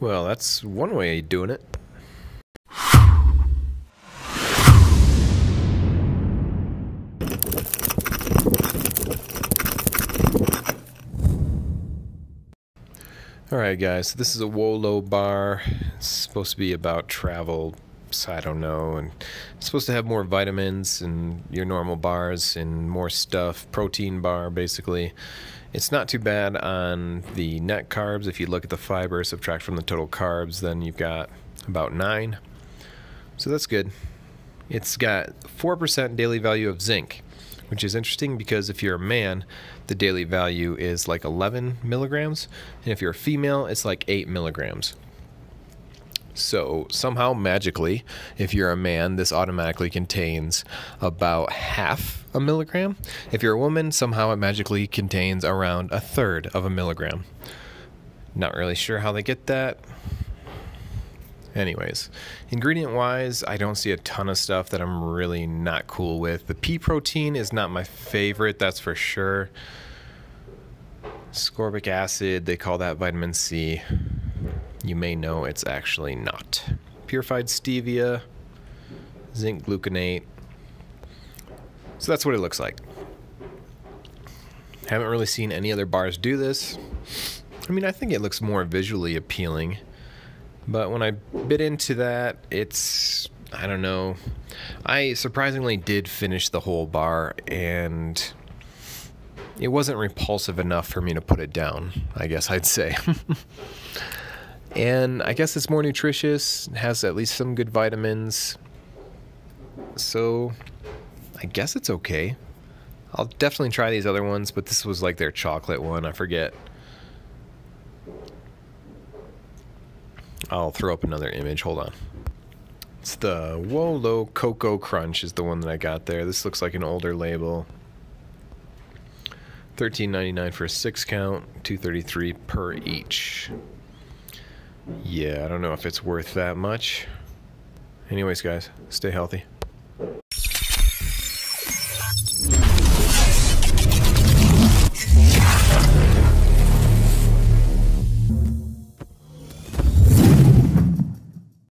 Well, that's one way of doing it. Alright guys, so this is a Wolo bar. It's supposed to be about travel, so I don't know, and it's supposed to have more vitamins and your normal bars and more stuff, protein bar basically. It's not too bad on the net carbs. If you look at the fiber, subtract from the total carbs, then you've got about 9. So that's good. It's got 4% daily value of zinc, which is interesting because if you're a man, the daily value is like 11 milligrams, and if you're a female, it's like 8 milligrams. So somehow, magically, if you're a man, this automatically contains about half a milligram. If you're a woman, somehow it magically contains around a third of a milligram. Not really sure how they get that. Anyways, ingredient-wise, I don't see a ton of stuff that I'm really not cool with. The pea protein is not my favorite, that's for sure. Ascorbic acid, they call that vitamin C. You may know it's actually not. Purified stevia, zinc gluconate. So that's what it looks like. Haven't really seen any other bars do this. I mean, I think it looks more visually appealing. But when I bit into that, I don't know. I surprisingly did finish the whole bar, and it wasn't repulsive enough for me to put it down, I guess I'd say. And I guess it's more nutritious. It has at least some good vitamins. So I guess it's okay. I'll definitely try these other ones, but this was like their chocolate one. I forget. I'll throw up another image. Hold on. It's the Wolo Cocoa Crunch is the one that I got there. This looks like an older label. $13.99 for a 6 count, $2.33 per each. Yeah, I don't know if it's worth that much. Anyways, guys, stay healthy.